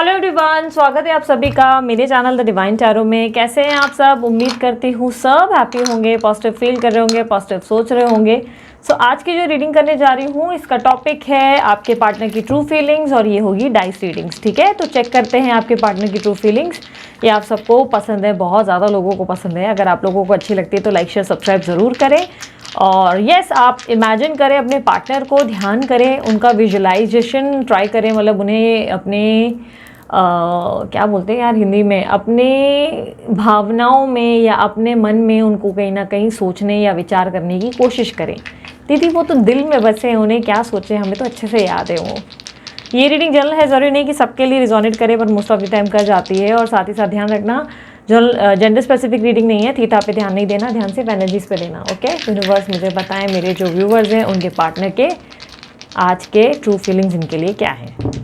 Hello everyone, स्वागत है आप सभी का मेरे चैनल द डिवाइन टैरो में। कैसे हैं आप सब? उम्मीद करती हूँ सब हैप्पी होंगे, पॉजिटिव फील कर रहे होंगे, पॉजिटिव सोच रहे होंगे। आज की जो रीडिंग करने जा रही हूँ इसका टॉपिक है आपके पार्टनर की ट्रू फीलिंग्स और ये होगी डाइस रीडिंग्स। ठीक है, तो चेक करते हैं आपके पार्टनर की ट्रू फीलिंग्स। ये आप सबको पसंद है, बहुत ज़्यादा लोगों को पसंद है। अगर आप लोगों को अच्छी लगती है तो लाइक शेयर सब्सक्राइब ज़रूर करें। और यस, आप इमेजिन करें, अपने पार्टनर को ध्यान करें, उनका विजुअलाइजेशन ट्राई करें, मतलब उन्हें अपने क्या बोलते हैं यार हिंदी में, अपने भावनाओं में या अपने मन में उनको कहीं ना कहीं सोचने या विचार करने की कोशिश करें। दीदी वो तो दिल में बसे हैं, उन्हें क्या सोचे, हमें तो अच्छे से याद है वो। ये रीडिंग जनरल है, ज़रूरी नहीं कि सबके लिए रिजोनेट करे, पर मोस्ट ऑफ द टाइम कर जाती है। और साथ ही साथ ध्यान रखना, जो जेंडर स्पेसिफिक रीडिंग नहीं है, थीटा पे ध्यान नहीं देना, ध्यान सिर्फ एनर्जीज पे देना। ओके, यूनिवर्स मुझे बताएं मेरे जो व्यूवर्स हैं उनके पार्टनर के आज के ट्रू फीलिंग्स इनके लिए क्या है।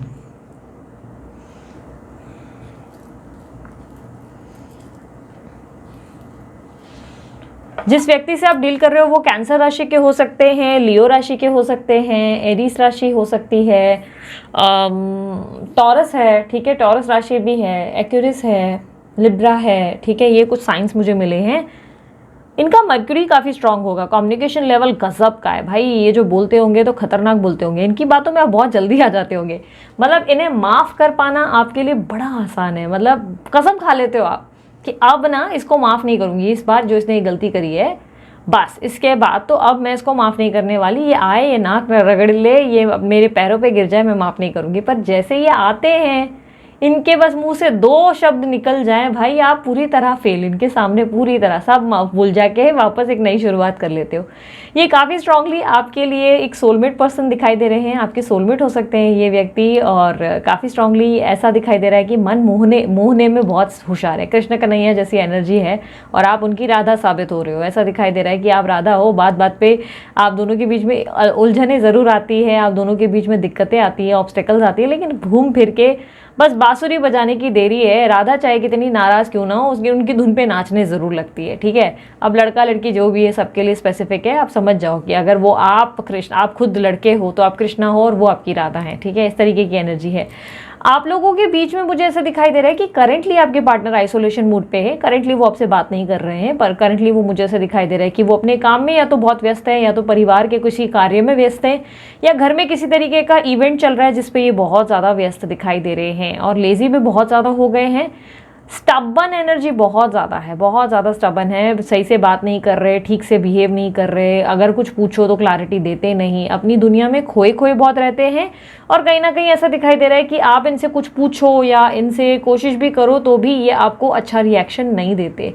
जिस व्यक्ति से आप डील कर रहे हो वो कैंसर राशि के हो सकते हैं, लियो राशि के हो सकते हैं, एरीस राशि हो सकती है, टॉरस है, ठीक है, टॉरस राशि भी है, एक्यूरिस है, लिब्रा है, ठीक है। ये कुछ साइंस मुझे मिले हैं। इनका मर्क्यूरी काफ़ी स्ट्रांग होगा, कम्युनिकेशन लेवल गजब का है भाई। ये जो बोलते होंगे तो खतरनाक बोलते होंगे, इनकी बातों में आप बहुत जल्दी आ जाते होंगे। मतलब इन्हें माफ़ कर पाना आपके लिए बड़ा आसान है। मतलब कसम खा लेते हो आप कि अब ना इसको माफ़ नहीं करूँगी, इस बार जो इसने ये गलती करी है बस इसके बाद तो अब मैं इसको माफ़ नहीं करने वाली। ये आए, ये नाक रगड़ ले, ये मेरे पैरों पे गिर जाए, मैं माफ़ नहीं करूँगी। पर जैसे ये आते हैं, इनके बस मुंह से दो शब्द निकल जाएं भाई, आप पूरी तरह फेल, इनके सामने पूरी तरह सब भूल जाके वापस एक नई शुरुआत कर लेते हो। ये काफ़ी स्ट्रांगली आपके लिए एक सोलमेट पर्सन दिखाई दे रहे हैं, आपके सोलमेट हो सकते हैं ये व्यक्ति। और काफ़ी स्ट्रांगली ऐसा दिखाई दे रहा है कि मन मोहने में बहुत होशियार है, कृष्ण कन्हैया जैसी एनर्जी है और आप उनकी राधा साबित हो रहे हो। ऐसा दिखाई दे रहा है कि आप राधा हो, बात बात पे आप दोनों के बीच में उलझने ज़रूर आती है, आप दोनों के बीच में दिक्कतें आती है, ऑब्स्टेकल्स आती है, लेकिन घूम फिर के बस बांसुरी बजाने की देरी है। राधा चाहे कितनी नाराज़ क्यों ना हो, उसकी उनकी धुन पे नाचने ज़रूर लगती है। ठीक है, अब लड़का लड़की जो भी है सबके लिए स्पेसिफिक है। आप समझ जाओ कि अगर वो आप कृष्ण, आप खुद लड़के हो तो आप कृष्णा हो और वो आपकी राधा है। ठीक है, इस तरीके की एनर्जी है आप लोगों के बीच में। मुझे ऐसा दिखाई दे रहा है कि करंटली आपके पार्टनर आइसोलेशन मूड पे है, करंटली वो आपसे बात नहीं कर रहे हैं, पर करंटली वो मुझे ऐसा दिखाई दे रहा है कि वो अपने काम में या तो बहुत व्यस्त है, या तो परिवार के किसी कार्य में व्यस्त है, या घर में किसी तरीके का इवेंट चल रहा है जिसपे ये बहुत ज़्यादा व्यस्त दिखाई दे रहे हैं। और लेजी भी बहुत ज़्यादा हो गए हैं। स्टबन एनर्जी बहुत ज़्यादा है, बहुत ज़्यादा स्टबन है, सही से बात नहीं कर रहे, ठीक से बिहेव नहीं कर रहे, अगर कुछ पूछो तो क्लैरिटी देते नहीं, अपनी दुनिया में खोए खोए बहुत रहते हैं। और कहीं ना कहीं ऐसा दिखाई दे रहा है कि आप इनसे कुछ पूछो या इनसे कोशिश भी करो तो भी ये आपको अच्छा रिएक्शन नहीं देते।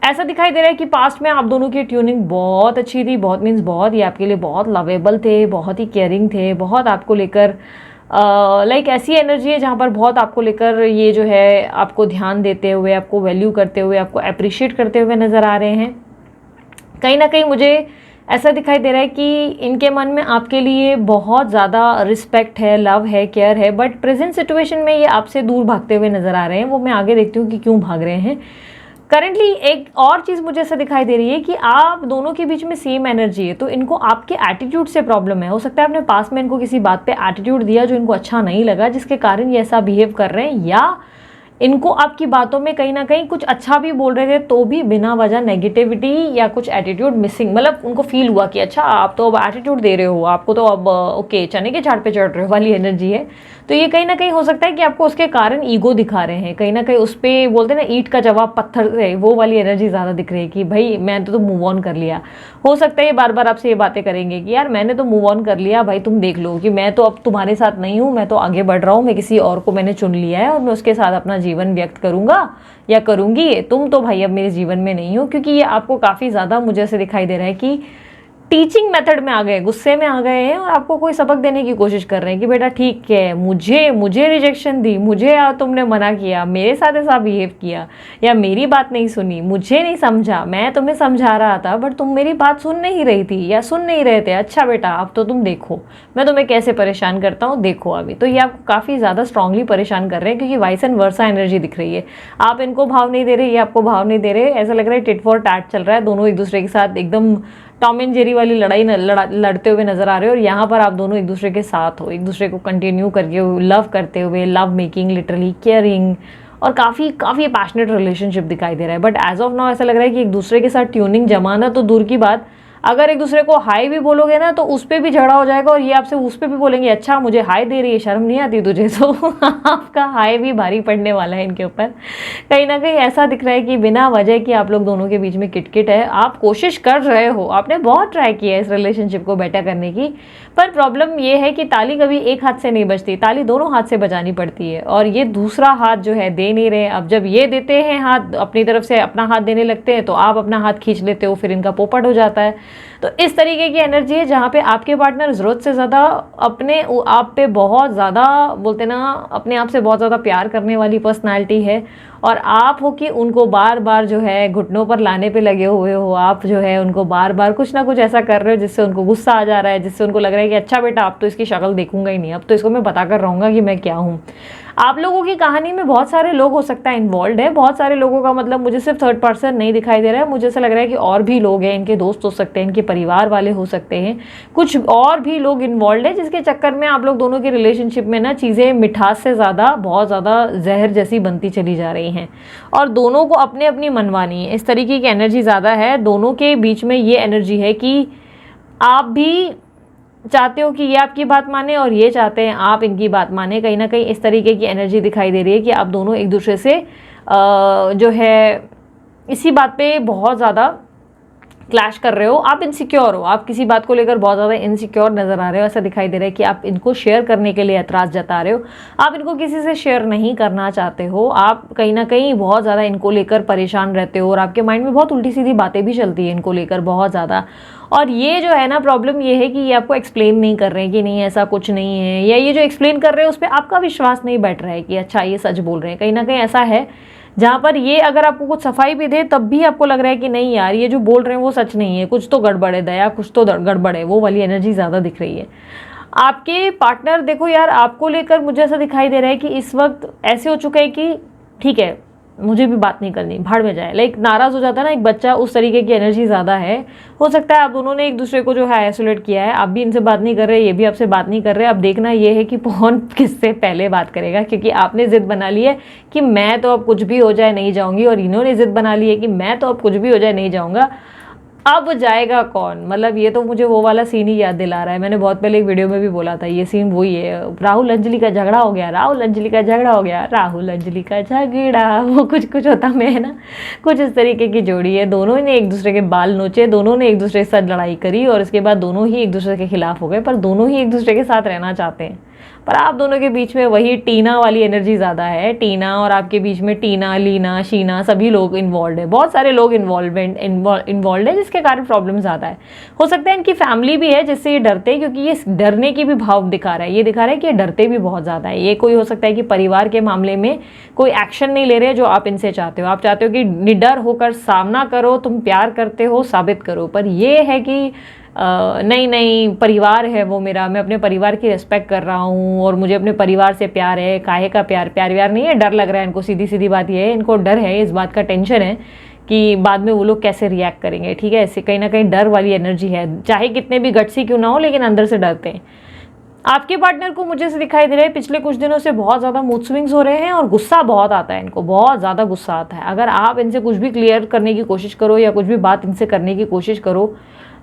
ऐसा दिखाई दे रहा है कि पास्ट में आप दोनों की ट्यूनिंग बहुत अच्छी थी, बहुत मीन्स बहुत, ये आपके लिए बहुत लवेबल थे, बहुत ही केयरिंग थे, बहुत आपको लेकर लाइक ऐसी एनर्जी है जहाँ पर बहुत आपको लेकर ये जो है आपको ध्यान देते हुए, आपको वैल्यू करते हुए, आपको अप्रिशिएट करते हुए नज़र आ रहे हैं। कहीं ना कहीं मुझे ऐसा दिखाई दे रहा है कि इनके मन में आपके लिए बहुत ज़्यादा रिस्पेक्ट है, लव है, केयर है, बट प्रेजेंट सिचुएशन में ये आपसे दूर भागते हुए नज़र आ रहे हैं। वो मैं आगे देखती हूँ कि क्यों भाग रहे हैं। करंटली एक और चीज़ मुझे ऐसा दिखाई दे रही है कि आप दोनों के बीच में सेम एनर्जी है, तो इनको आपके एटीट्यूड से प्रॉब्लम है। हो सकता है आपने पास में इनको किसी बात पे एटीट्यूड दिया जो इनको अच्छा नहीं लगा, जिसके कारण ये ऐसा बिहेव कर रहे हैं, या इनको आपकी बातों में कहीं ना कहीं कुछ अच्छा भी बोल रहे थे तो भी बिना वजह नेगेटिविटी या कुछ एटीट्यूड मिसिंग, मतलब उनको फील हुआ कि अच्छा आप तो अब एटीट्यूड दे रहे हो, आपको तो अब ओके चने के झाड़ पे चढ़ रहे हो वाली एनर्जी है। तो ये कहीं ना कहीं हो सकता है कि आपको उसके कारण ईगो दिखा रहे हैं, कहीं ना कहीं उस पर बोलते हैं ना ईंट का जवाब पत्थर से, वो वाली एनर्जी ज़्यादा दिख रही है कि भाई मैं तो मूव ऑन कर लिया। हो सकता है ये बार बार आपसे ये बातें करेंगे कि यार मैंने तो मूव ऑन कर लिया भाई, तुम देख लो कि मैं तो अब तुम्हारे साथ नहीं हूँ, मैं तो आगे बढ़ रहा हूँ, मैं किसी और को मैंने चुन लिया है और मैं उसके साथ अपना जीवन व्यक्त करूँगा या करूँगी। तुम तो भाई अब मेरे जीवन में नहीं हो, क्योंकि ये आपको काफ़ी ज़्यादा मुझे ऐसे दिखाई दे रहा है कि टीचिंग मेथड में आ गए, गुस्से में आ गए हैं और आपको कोई सबक देने की कोशिश कर रहे हैं कि बेटा ठीक है, मुझे रिजेक्शन दी, मुझे तुमने मना किया, मेरे साथ ऐसा बिहेव किया, या मेरी बात नहीं सुनी, मुझे नहीं समझा, मैं तुम्हें समझा रहा था बट तुम मेरी बात सुन नहीं रही थी या सुन नहीं रहे थे। अच्छा बेटा अब तो तुम देखो मैं तुम्हें कैसे परेशान करता हूँ, देखो अभी। तो ये आपको काफ़ी ज़्यादा स्ट्रांगली परेशान कर रहे हैं, क्योंकि वाइस एंड वर्सा एनर्जी दिख रही है। आप इनको भाव नहीं दे रहे, ये आपको भाव नहीं दे रहे, ऐसा लग रहा है टिट फॉर टैट चल रहा है, दोनों एक दूसरे के साथ एकदम टॉम एंड जेरी वाली लड़ाई लड़ते हुए नजर आ रहे हो, और यहाँ पर आप दोनों एक दूसरे के साथ हो, एक दूसरे को कंटिन्यू करके लव करते हुए, लव मेकिंग, लिटरली केयरिंग, और काफ़ी काफ़ी पैशनेट रिलेशनशिप दिखाई दे रहा है। बट एज ऑफ नाउ ऐसा लग रहा है कि एक दूसरे के साथ ट्यूनिंग जमाना तो दूर की बात, अगर एक दूसरे को हाई भी बोलोगे ना तो उस पर भी झगड़ा हो जाएगा, और ये आपसे उस पर भी बोलेंगे अच्छा मुझे हाई दे रही है, शर्म नहीं आती तुझे, तो आपका हाई भी भारी पड़ने वाला है इनके ऊपर। कहीं ना कहीं ऐसा दिख रहा है कि बिना वजह कि आप लोग दोनों के बीच में किटकिट है। आप कोशिश कर रहे हो, आपने बहुत ट्राई किया है इस रिलेशनशिप को बेटर करने की, पर प्रॉब्लम ये है कि ताली कभी एक हाथ से नहीं बजती, ताली दोनों हाथ से बजानी पड़ती है, और ये दूसरा हाथ जो है दे नहीं रहे। अब जब ये देते हैं हाथ, अपनी तरफ से अपना हाथ देने लगते हैं, तो आप अपना हाथ खींच लेते हो, फिर इनका पोपट हो जाता है। तो इस तरीके की एनर्जी है जहाँ पे आपके पार्टनर ज़रूरत से ज़्यादा अपने आप पे बहुत ज़्यादा बोलते ना, अपने आप से बहुत ज़्यादा प्यार करने वाली पर्सनालिटी है, और आप हो कि उनको बार बार जो है घुटनों पर लाने पे लगे हुए हो। आप जो है उनको बार बार कुछ ना कुछ ऐसा कर रहे हो जिससे उनको गुस्सा आ जा रहा है, जिससे उनको लग रहा है कि अच्छा बेटा अब तो इसकी शक्ल देखूंगा ही नहीं, अब तो इसको मैं बता कर रहूँगा कि मैं क्या हूँ। आप लोगों की कहानी में बहुत सारे लोग हो सकता है इन्वॉल्व है, बहुत सारे लोगों का मतलब मुझे सिर्फ थर्ड पर्सन नहीं दिखाई दे रहा है, मुझे ऐसा लग रहा है कि और भी लोग हैं, इनके दोस्त हो सकते हैं, इनके परिवार वाले हो सकते हैं, कुछ और भी लोग इन्वॉल्व है, जिसके चक्कर में आप लोग दोनों की रिलेशनशिप में ना चीज़ें मिठास से ज़्यादा बहुत ज़्यादा जहर जैसी बनती चली जा रही हैं, और दोनों को अपने अपनी मनवानी है। इस तरीके की एनर्जी ज़्यादा है दोनों के बीच में। ये एनर्जी है कि आप भी चाहते हो कि ये आपकी बात माने, और ये चाहते हैं आप इनकी बात माने। कहीं ना कहीं इस तरीके की एनर्जी दिखाई दे रही है कि आप दोनों एक दूसरे से जो है इसी बात पे बहुत ज़्यादा क्लैश कर रहे हो। आप इनसिक्योर हो, आप किसी बात को लेकर बहुत ज़्यादा इनसिक्योर नज़र आ रहे हो। ऐसा दिखाई दे रहा है कि आप इनको शेयर करने के लिए एतराज़ जता रहे हो, आप इनको किसी से शेयर नहीं करना चाहते हो। आप कहीं ना कहीं बहुत ज़्यादा इनको लेकर परेशान रहते हो, और आपके माइंड में बहुत उल्टी सीधी बातें भी चलती है इनको लेकर बहुत ज़्यादा। और ये जो है ना प्रॉब्लम ये है कि ये आपको एक्सप्लेन नहीं कर रहे हैं कि नहीं ऐसा कुछ नहीं है, या ये जो एक्सप्लेन कर रहे हैं उस पर आपका विश्वास नहीं बैठ रहा है कि अच्छा ये सच बोल रहे हैं। कहीं ना कहीं ऐसा है जहाँ पर ये अगर आपको कुछ सफाई भी दे तब भी आपको लग रहा है कि नहीं यार ये जो बोल रहे हैं वो सच नहीं है, कुछ तो गड़बड़ है दया, कुछ तो गड़बड़ है। वो वाली एनर्जी ज़्यादा दिख रही है। आपके पार्टनर देखो यार आपको लेकर मुझे ऐसा दिखाई दे रहा है कि इस वक्त ऐसे हो चुका है कि ठीक है मुझे भी बात नहीं करनी, भाड़ में जाए, लाइक नाराज़ हो जाता है ना एक बच्चा, उस तरीके की एनर्जी ज़्यादा है। हो सकता है आप दोनों ने एक दूसरे को जो है आइसोलेट किया है, आप भी इनसे बात नहीं कर रहे, ये भी आपसे बात नहीं कर रहे। अब देखना ये है कि कौन किससे पहले बात करेगा, क्योंकि आपने ज़िद बना ली है कि मैं तो अब कुछ भी हो जाए नहीं जाऊँगी, और इन्होंने ज़िद बना ली है कि मैं तो अब कुछ भी हो जाए नहीं जाऊँगा। अब जाएगा कौन? मतलब ये तो मुझे वो वाला सीन ही याद दिला रहा है। मैंने बहुत पहले एक वीडियो में भी बोला था ये सीन वही है, राहुल अंजलि का झगड़ा हो गया, राहुल अंजलि का झगड़ा हो गया, राहुल अंजलि का झगड़ा, वो कुछ कुछ होता में है ना, कुछ इस तरीके की जोड़ी है। दोनों ने एक दूसरे के बाल नोचे, दोनों ने एक दूसरे के साथ लड़ाई करी, और इसके बाद दोनों ही एक दूसरे के खिलाफ हो गए, पर दोनों ही एक दूसरे के साथ रहना चाहते हैं। पर आप दोनों के बीच में वही टीना वाली एनर्जी ज़्यादा है। टीना और आपके बीच में टीना, लीना, शीना सभी लोग इन्वॉल्व है, बहुत सारे लोग इन्वॉल्व है, जिसके कारण प्रॉब्लम ज़्यादा है। हो सकता है इनकी फैमिली भी है जिससे ये डरते हैं, क्योंकि ये डरने की भी भाव दिखा रहा है, ये दिखा रहा है कि ये डरते भी बहुत ज़्यादा है। ये कोई हो सकता है कि परिवार के मामले में कोई एक्शन नहीं ले रहे जो आप इनसे चाहते हो। आप चाहते हो कि निडर होकर सामना करो, तुम प्यार करते हो, साबित करो, पर ये है कि नहीं नहीं परिवार है वो मेरा, मैं अपने परिवार की रिस्पेक्ट कर रहा हूँ, और मुझे अपने परिवार से प्यार है। काहे का प्यार? प्यार व्यार नहीं है, डर लग रहा है इनको। सीधी सीधी बात ये है, इनको डर है, इस बात का टेंशन है कि बाद में वो लोग कैसे रिएक्ट करेंगे। ठीक है, इससे कहीं ना कहीं डर वाली एनर्जी है, चाहे कितने भी गट्सी क्यों ना हो, लेकिन अंदर से डरते हैं। आपके पार्टनर को मुझे से दिखाई दे रहा है पिछले कुछ दिनों से बहुत ज़्यादा मूड स्विंग्स हो रहे हैं, और गुस्सा बहुत आता है इनको, बहुत ज़्यादा गुस्सा आता है। अगर आप इनसे कुछ भी क्लियर करने की कोशिश करो, या कुछ भी बात इनसे करने की कोशिश करो,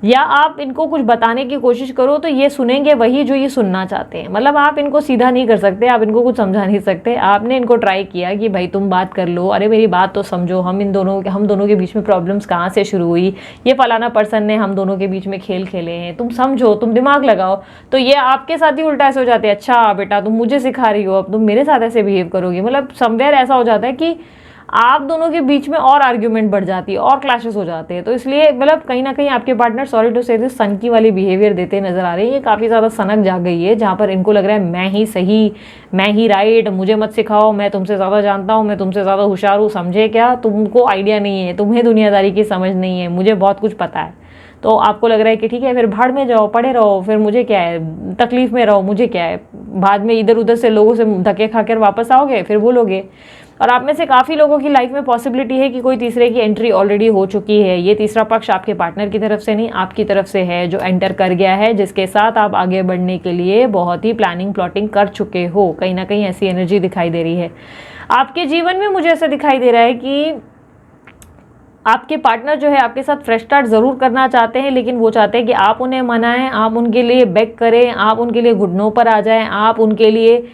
या आप इनको कुछ बताने की कोशिश करो, तो ये सुनेंगे वही जो ये सुनना चाहते हैं। मतलब आप इनको सीधा नहीं कर सकते, आप इनको कुछ समझा नहीं सकते। आपने इनको ट्राई किया कि भाई तुम बात कर लो, अरे मेरी बात तो समझो, हम दोनों के बीच में प्रॉब्लम्स कहाँ से शुरू हुई, ये फलाना पर्सन ने हम दोनों के बीच में खेल खेले हैं, तुम समझो, तुम दिमाग लगाओ। तो ये आपके साथ ही उल्टा ऐसे हो जाते हैं, अच्छा बेटा तुम मुझे सिखा रही हो, अब तुम मेरे साथ ऐसे बिहेव करोगे। मतलब समवेयर ऐसा हो जाता है कि आप दोनों के बीच में और आर्ग्यूमेंट बढ़ जाती है, और क्लैशेस हो जाते हैं। तो इसलिए मतलब कहीं ना कहीं आपके पार्टनर, सॉरी टू से दिस, सन की वाली बिहेवियर देते नजर आ रही है। ये काफ़ी ज़्यादा सनक जाग गई है, जहाँ पर इनको लग रहा है मैं ही सही, मैं ही राइट, मुझे मत सिखाओ, मैं तुमसे ज़्यादा जानता हूँ, मैं तुमसे ज़्यादा होशियार हूँ। समझे क्या? तुमको आइडिया नहीं है, तुम्हें दुनियादारी की समझ नहीं है, मुझे बहुत कुछ पता है। तो आपको लग रहा है कि ठीक है फिर भाड़ में जाओ, पड़े रहो, फिर मुझे क्या है, तकलीफ में रहो, मुझे क्या है। बाद में इधर उधर से लोगों से धक्के खाकर वापस आओगे, फिर बोलोगे। और आप में से काफ़ी लोगों की लाइफ में पॉसिबिलिटी है कि कोई तीसरे की एंट्री ऑलरेडी हो चुकी है। ये तीसरा पक्ष आपके पार्टनर की तरफ से नहीं, आपकी तरफ से है, जो एंटर कर गया है, जिसके साथ आप आगे बढ़ने के लिए बहुत ही प्लानिंग प्लॉटिंग कर चुके हो। कहीं ना कहीं ऐसी एनर्जी दिखाई दे रही है आपके जीवन में। मुझे ऐसा दिखाई दे रहा है कि आपके पार्टनर जो है आपके साथ फ्रेश स्टार्ट ज़रूर करना चाहते हैं, लेकिन वो चाहते हैं कि आप उन्हें मनाएं, आप उनके लिए बेग करें, आप उनके लिए घुटनों पर आ जाएं, आप उनके लिए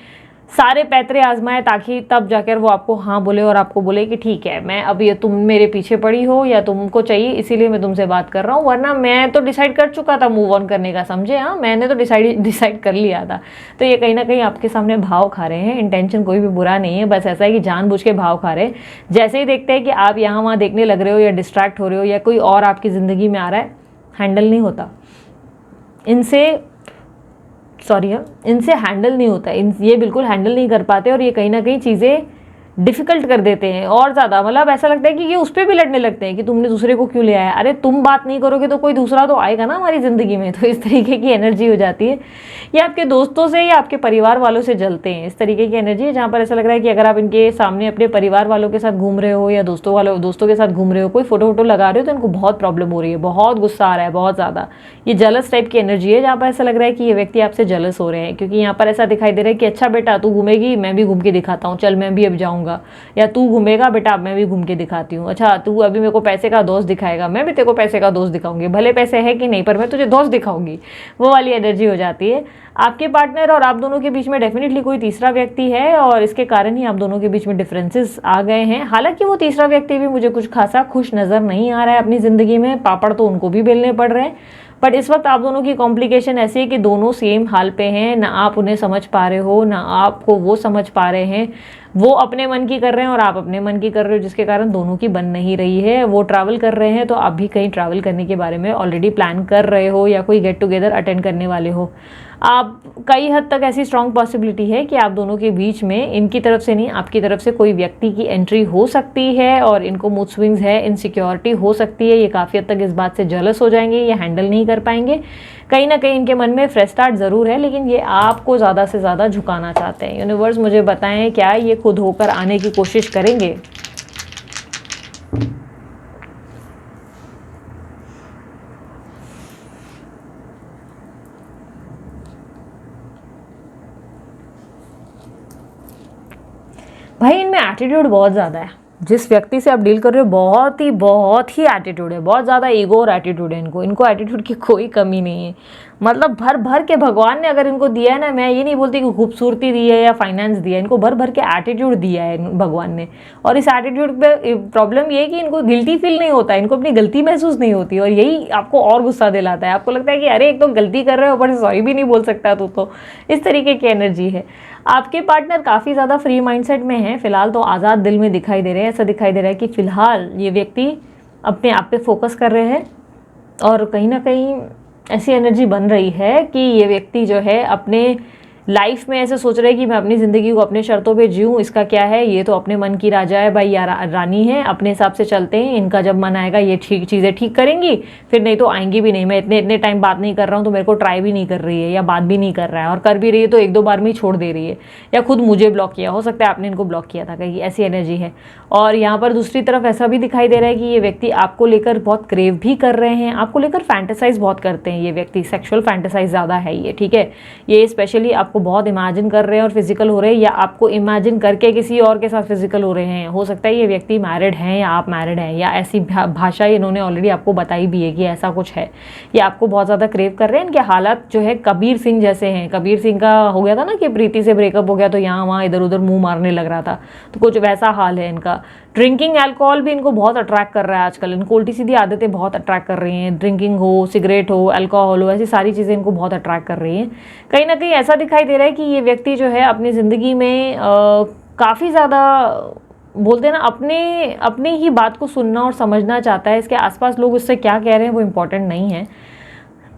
सारे पैतरे आजमाएं, ताकि तब जाकर वो आपको हाँ बोले और आपको बोले कि ठीक है, मैं अब ये तुम मेरे पीछे पड़ी हो या तुमको चाहिए इसीलिए मैं तुमसे बात कर रहा हूँ, वरना मैं तो डिसाइड कर चुका था मूव ऑन करने का, समझे। हाँ, मैंने तो डिसाइड कर लिया था। तो ये कहीं ना कहीं आपके सामने भाव खा रहे हैं। इंटेंशन कोई भी बुरा नहीं है, बस ऐसा है कि जानबूझ के भाव खा रहे हैं। जैसे ही देखते हैं कि आप यहाँ वहाँ देखने लग रहे हो या डिस्ट्रैक्ट हो रहे हो या कोई और आपकी ज़िंदगी में आ रहा है, हैंडल नहीं होता इनसे हैंडल नहीं होता, ये बिल्कुल हैंडल नहीं कर पाते और ये कहीं ना कहीं चीज़ें डिफ़िकल्ट कर देते हैं और ज़्यादा। मतलब ऐसा लगता है कि ये उस पर भी लड़ने लगते हैं कि तुमने दूसरे को क्यों ले आया। अरे तुम बात नहीं करोगे तो कोई दूसरा तो आएगा ना हमारी ज़िंदगी में। तो इस तरीके की एनर्जी हो जाती है। ये आपके दोस्तों से या आपके परिवार वालों से जलते हैं, इस तरीके की एनर्जी है, जहाँ पर ऐसा लग रहा है कि अगर आप इनके सामने अपने परिवार वालों के साथ घूम रहे हो या दोस्तों के साथ घूम रहे हो, कोई फोटो लगा रहे हो, तो इनको बहुत प्रॉब्लम हो रही है, बहुत गुस्सा आ रहा है, बहुत ज़्यादा। ये जलस टाइप की एनर्जी है, जहाँ पर ऐसा लग रहा है कि ये व्यक्ति आपसे जलस हो रहे हैं, क्योंकि यहाँ पर ऐसा दिखाई दे रहा है कि अच्छा बेटा तू घूमेगी, मैं भी घूम के दिखाता हूँ, चल मैं भी अब जाऊँगा, या तू घूमेगा बेटा मैं भी घूम के दिखाती हूँ, अच्छा तू अभी मेरे को पैसे का दोस्त दिखाएगा, मैं भी तेरे को पैसे का दोस्त दिखाऊंगी, भले पैसे है कि नहीं पर मैं तुझे दोस्त दिखाऊंगी। वो वाली एनर्जी हो जाती है। आपके पार्टनर और आप दोनों के बीच में डेफिनेटली कोई तीसरा व्यक्ति है और इसके कारण ही आप दोनों के बीच में डिफरेंसेस आ गए हैं। हालांकि वो तीसरा व्यक्ति भी मुझे कुछ खासा खुश नज़र नहीं आ रहा है अपनी ज़िंदगी में, पापड़ तो उनको भी बेलने पड़ रहे हैं। बट इस वक्त आप दोनों की कॉम्प्लिकेशन ऐसी है कि दोनों सेम हाल पे हैं, ना आप उन्हें समझ पा रहे हो ना आपको वो समझ पा रहे हैं। वो अपने मन की कर रहे हैं और आप अपने मन की कर रहे हो, जिसके कारण दोनों की बन नहीं रही है। वो ट्रैवल कर रहे हैं तो आप भी कहीं ट्रैवल करने के बारे में ऑलरेडी प्लान कर रहे हो या कोई गेट टुगेदर अटेंड करने वाले हो। आप कई हद तक ऐसी स्ट्रॉन्ग पॉसिबिलिटी है कि आप दोनों के बीच में इनकी तरफ से नहीं आपकी तरफ से कोई व्यक्ति की एंट्री हो सकती है और इनको मूड स्विंग्स है, इनसिक्योरिटी हो सकती है। ये काफ़ी हद तक इस बात से जेलस हो जाएंगे, ये हैंडल नहीं कर पाएंगे। कहीं ना कहीं इनके मन में फ्रेश स्टार्ट ज़रूर है, लेकिन ये आपको ज़्यादा से ज़्यादा झुकाना चाहते हैं। यूनिवर्स मुझे बताएं क्या ये खुद होकर आने की कोशिश करेंगे? भाई इनमें एटीट्यूड बहुत ज़्यादा है। जिस व्यक्ति से आप डील कर रहे हो बहुत ही एटीट्यूड है, बहुत ज़्यादा ईगो और एटीट्यूड है इनको एटीट्यूड की कोई कमी नहीं है। मतलब भर भर के भगवान ने अगर इनको दिया है ना, मैं ये नहीं बोलती कि खूबसूरती दी है या फाइनेंस दिया है, इनको भर भर के एटीट्यूड दिया है भगवान ने। और इस एटीट्यूड पे प्रॉब्लम ये है कि इनको गिल्टी फील नहीं होता, इनको अपनी गलती महसूस नहीं होती और यही आपको और गुस्सा दिलाता है। आपको लगता है कि अरे एक तो गलती कर रहे हो, ऊपर से सॉरी भी नहीं बोल सकता तू तो। इस तरीके की एनर्जी है। आपके पार्टनर काफ़ी ज़्यादा फ्री माइंडसेट में है फिलहाल, तो आज़ाद दिल में दिखाई दे रहे हैं। ऐसा दिखाई दे रहा है कि फ़िलहाल ये व्यक्ति अपने आप पे फोकस कर रहे हैं और कहीं ना कहीं ऐसी एनर्जी बन रही है कि ये व्यक्ति जो है अपने लाइफ में ऐसे सोच रहे हैं कि मैं अपनी ज़िंदगी को अपने शर्तों पे जीऊँ, इसका क्या है, ये तो अपने मन की राजा है भाई या रानी है, अपने हिसाब से चलते हैं, इनका जब मन आएगा ये ठीक चीज़ें ठीक करेंगी, फिर नहीं तो आएंगी भी नहीं। मैं इतने टाइम बात नहीं कर रहा हूँ तो मेरे को ट्राई भी नहीं कर रही है या बात भी नहीं कर रहा है, और कर भी रही है तो एक दो बार में ही छोड़ दे रही है या खुद मुझे ब्लॉक किया, हो सकता है आपने इनको ब्लॉक किया था कहीं, ऐसी एनर्जी है। और यहाँ पर दूसरी तरफ ऐसा भी दिखाई दे रहा है कि ये व्यक्ति आपको लेकर बहुत क्रेव भी कर रहे हैं, आपको लेकर फैंटेसाइज बहुत करते हैं। ये व्यक्ति सेक्सुअल फैंटेसाइज ज़्यादा है ये, ठीक है। ये स्पेशली आपको बहुत इमेजिन कर रहे हैं और फिजिकल हो रहे हैं, या आपको इमेजिन करके किसी और के साथ फिजिकल हो रहे हैं। हो सकता है ये व्यक्ति मैरिड हैं या आप मैरिड हैं, या ऐसी भाषा इन्होंने ऑलरेडी आपको बताई भी है कि ऐसा कुछ है। ये आपको बहुत ज़्यादा क्रेव कर रहे हैं। इनके हालात जो है कबीर सिंह जैसे हैं। कबीर सिंह का हो गया था ना कि प्रीति से ब्रेकअप हो गया तो यहाँ वहाँ इधर उधर मुंह मारने लग रहा था, तो कुछ वैसा हाल है इनका। ड्रिंकिंग अल्कोहल भी इनको बहुत अट्रैक्ट कर रहा है आजकल। इनको उल्टी सीधी आदतें बहुत अट्रैक्ट कर रही हैं। ड्रिंकिंग हो, सिगरेट हो, अल्कोहल हो, ऐसी सारी चीज़ें इनको बहुत अट्रैक्ट कर रही हैं। कहीं ना कहीं ऐसा दिखाई दे रहा है कि ये व्यक्ति जो है अपनी ज़िंदगी में काफ़ी ज़्यादा बोलते हैं ना अपने ही बात को सुनना और समझना चाहता है। इसके आसपास लोग उससे क्या कह रहे हैं वो इम्पोर्टेंट नहीं है।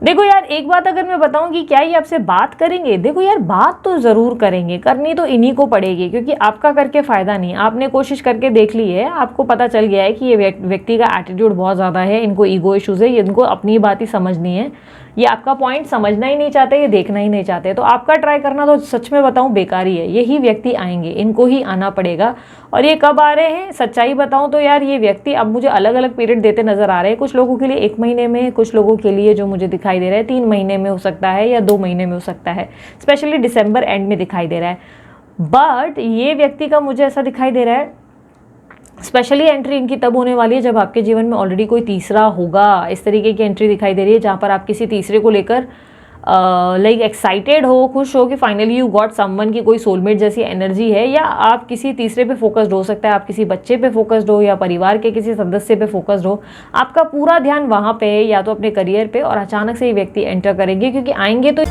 देखो यार, एक बात अगर मैं बताऊं कि क्या ये आपसे बात करेंगे, देखो यार बात तो ज़रूर करेंगे, करनी तो इन्हीं को पड़ेगी, क्योंकि आपका करके फ़ायदा नहीं। आपने कोशिश करके देख ली है, आपको पता चल गया है कि ये व्यक्ति का एटीट्यूड बहुत ज़्यादा है, इनको ईगो इश्यूज़ है, इनको अपनी बात ही समझनी है। ये आपका पॉइंट समझना ही नहीं चाहते, ये देखना ही नहीं चाहते, तो आपका ट्राई करना तो सच में बताऊं बेकार ही है। यही व्यक्ति आएंगे, इनको ही आना पड़ेगा। और ये कब आ रहे हैं, सच्चाई बताऊं तो यार ये व्यक्ति अब मुझे अलग अलग पीरियड देते नजर आ रहे हैं। कुछ लोगों के लिए 1 महीने में, कुछ लोगों के लिए जो मुझे दिखाई दे रहा है 3 महीने में हो सकता है या 2 महीने में हो सकता है, स्पेशली दिसंबर एंड में दिखाई दे रहा है। बट ये व्यक्ति का मुझे ऐसा दिखाई दे रहा है स्पेशली एंट्री इनकी तब होने वाली है जब आपके जीवन में ऑलरेडी कोई तीसरा होगा। इस तरीके की एंट्री दिखाई दे रही है जहाँ पर आप किसी तीसरे को लेकर लाइक एक्साइटेड हो, खुश हो कि फाइनली यू गॉट समवन की कोई सोलमेट जैसी एनर्जी है, या आप किसी तीसरे पे फोकस्ड हो सकता है, आप किसी बच्चे पे फोकस्ड हो या परिवार के किसी सदस्य पे फोकस्ड हो। आपका पूरा ध्यान वहाँ पे है, या तो अपने करियर पे, और अचानक से ये व्यक्ति एंटर करेंगे क्योंकि आएंगे तो